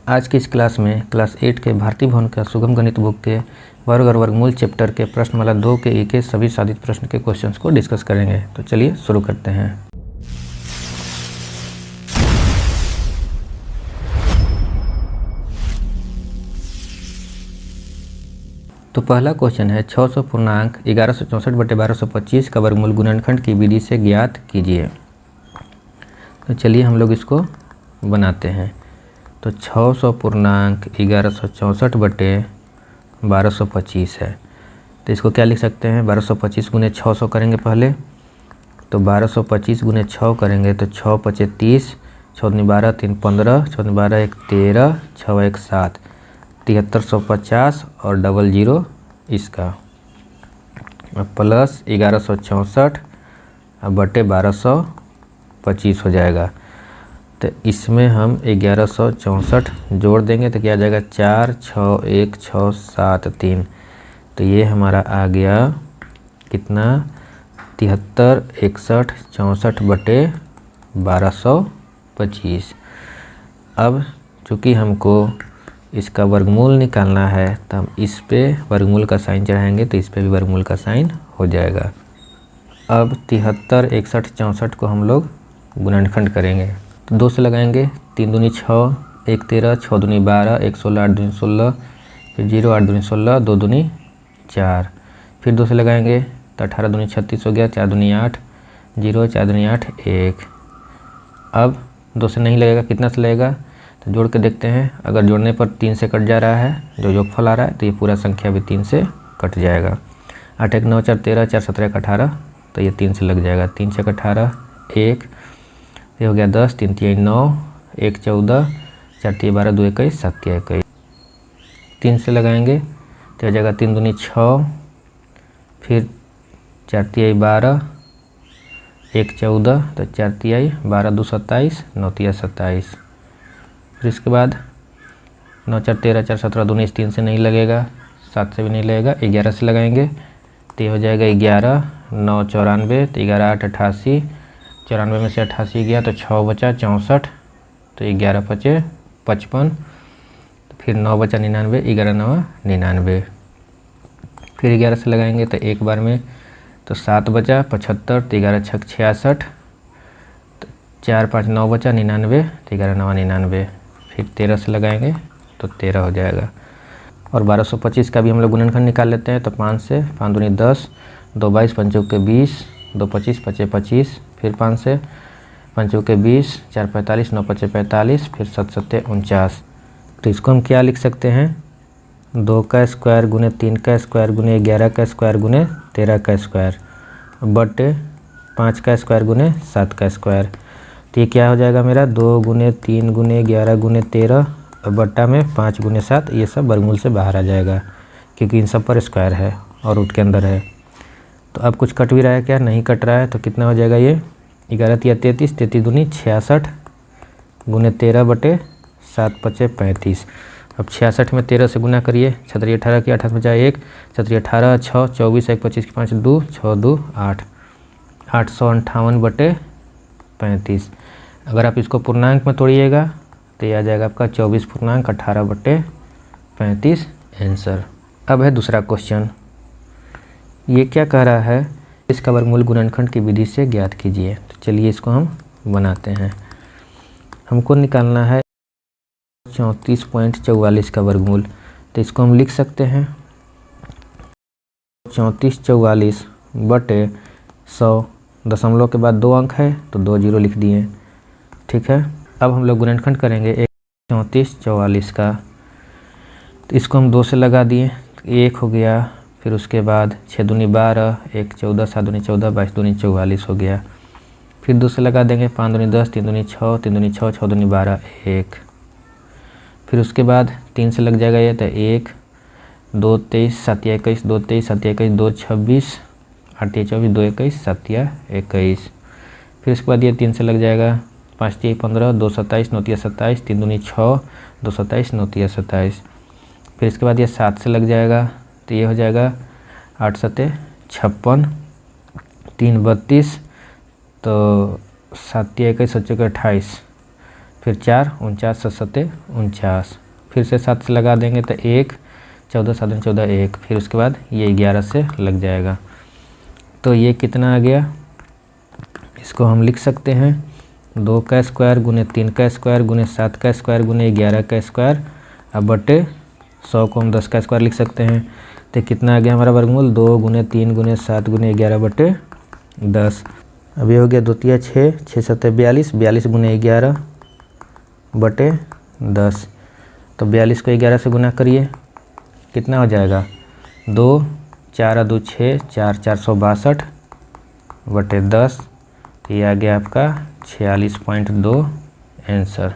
आज की इस क्लास में क्लास 8 के भारतीय भवन का सुगम गणित बुक के वर्ग और वर्गमूल चैप्टर के प्रश्नमाला 2 के ई के सभी साधित प्रश्न के क्वेश्चंस को डिस्कस करेंगे। तो चलिए शुरू करते हैं। तो पहला क्वेश्चन है 600 पूर्णांक 1164/1225 का वर्गमूल गुणनखंड की विधि से ज्ञात कीजिए। तो चलिए हम लोग इसको बनाते हैं। तो 600 पूर्णांक 1164/1225 है, तो इसको क्या लिख सकते हैं, 1225 गुने 600 करेंगे पहले, तो 1225 गुने 6 करेंगे तो 6 × 5 = 30, 6 × 2 = 12, 3 × 15, 6 × 2 = 12, 1 = 13, 6 × 1 = 7, 7350 और डबल जीरो इसका, प्लस 1164/1225 हो जाएगा। तो इसमें हम 1164 जोड़ देंगे तो क्या आ जाएगा, 4 6 1 6 7 3। तो ये हमारा आ गया कितना, 73 61 64/1225। अब चूँकि हमको इसका वर्गमूल निकालना है तो हम इस पे वर्गमूल का साइन चढ़ाएंगे, तो इस पे भी वर्गमूल का साइन हो जाएगा। अब 73 61 64 को हम लोग गुणनखंड करेंगे, तो 2 से लगाएंगे, 3 दूनी 6, 1 13, 6 दूनी 12, 1 16, 8 दूनी 16, फिर 0 8 दूनी 16, 2 दूनी 4, फिर 2 से लगाएंगे तो 18 दूनी 36 हो गया, 4 दूनी 8, 0 4 दूनी 8 1। अब 2 से नहीं लगेगा, कितना से लगेगा, तो जोड़ के देखते हैं। अगर जोड़ने पर 3 से कट जा रहा है, जो योगफल आ रहा है, तो ये पूरा संख्या भी 3 से कट जाएगा। 8 1 9 4 13, 4 17 1 18, तो ये 3 से लग जाएगा, 3 6 18 1, ये हो गया 10, 3 3 9, 1 14, 4 3 12, 2 21, 7 21। 3 से लगाएंगे तो हो जाएगा 3 दूनी 6, फिर 4 3 12, 1 14, तो 4 3 12 2 27, 9 3 27। फिर इसके बाद 9 4 13, 4 17, 19, 3 से नहीं लगेगा, 7 से भी नहीं लगेगा, 11 से लगाएंगे तो ये हो जाएगा 11 9 94, तो 11 8 88, 94 में से 88 गया तो 6 बचा 64, तो 11 5 55, फिर 9 बचा 99, 11 9 99। फिर 11 से लगाएंगे तो एक बार में, तो 7 बचा 75, तो 11 6 66, तो 4 5 9 बचा 99, तो 11 9 99। फिर 13 से लगाएंगे तो 13 हो जाएगा। और 1225 का भी हम लोग गुणनखंड निकाल लेते हैं। तो 5 से, 5 दूनी 10, 2 22, 5 चौके 20, 2 25 5 25, फिर 5 से, 5 चौके 20, 4 45, 9 5 45, फिर 7 7 49। तो इसको हम क्या लिख सकते हैं, 2 का स्क्वायर गुने 3 का स्क्वायर गुने 11 का स्क्वायर गुने 13 का स्क्वायर बटे 5 का स्क्वायर गुने 7 का स्क्वायर। तो ये क्या हो जाएगा मेरा, 2 गुने 3 गुने 11 गुने 13 बट्टा में 5 गुने 7। ये सब वर्गमूल से बाहर आ जाएगा क्योंकि इन सब पर स्क्वायर है और रूट के अंदर है। तो अब कुछ कट भी रहा है क्या, नहीं कट रहा है, तो कितना हो जाएगा ये, 11 3 33, 33 दूनी 66 गुने 13 बटे 7 5 35। अब 66 में 13 से गुना करिए, 6 3 18 की 8 बचा 1, 6 3 18, 6 24, 1 25 की 5 2, 6 2 8, 858/35। अगर आप इसको पूर्णांक में तोड़िएगा तो ये आ जाएगा आपका 24/18/35 आंसर। अब है दूसरा क्वेश्चन, ये क्या कह रहा है, इसका वर्गमूल गुणनखंड की विधि से ज्ञात कीजिए। तो चलिए इसको हम बनाते हैं। हमको निकालना है 34.44 का वर्गमूल। तो इसको हम लिख सकते हैं 3444 बटे 100, दशमलव के बाद 2 अंक है तो 2 जीरो लिख दिए, ठीक है। अब हम लोग गुणनखंड करेंगे 3444 का। तो इसको हम 2 से लगा दिए, 1 हो गया, फिर उसके बाद 6 दूनी 12, 1 14, 7 दूनी 14, 22 दूनी 44 हो गया। फिर 2 से लगा देंगे, 5 दूनी 10, 3 दूनी 6, 3 दूनी 6, 6 दूनी 12 1। फिर उसके बाद 3 से लग जाएगा ये, तो 1 2 23 7 21, 2 23 7 21, 2 26, 8 24, 2 21 7 21। फिर उसके बाद ये 3 से लग जाएगा, 5 3 15, 2 27, 9 27, 3 दूनी 6, 2 27, 9 27। फिर इसके बाद ये 7 से लग जाएगा, तो ये हो जाएगा 8 7 56, 3 32, तो 7 21 7 28। फिर फिर 4 49 7 49, फिर से 7 से लगा देंगे तो 1 14 7 14 1, फिर उसके बाद ये 11 से लग जाएगा। तो ये कितना आ गया, इसको हम लिख सकते हैं 2 का स्क्वायर गुने 3 का स्क्वायर गुने 7 का स्क्वायर गुने 11 का स्क्वायर अब बटे 100 को हम 10 का स्क्वायर लिख सकते हैं। तो कितना आ गया हमारा वर्गमूल 2 गुने 3 गुने 7 गुने 11 बटे 10। अब ये हो गया 2 तिया 6 6 7 42 42 गुने 11 बटे 10। तो 42 को 11 से गुना करिए, कितना हो जाएगा 2 4 2 6 4 462 बटे 10। तो ये आ गया आपका 46.2 आंसर।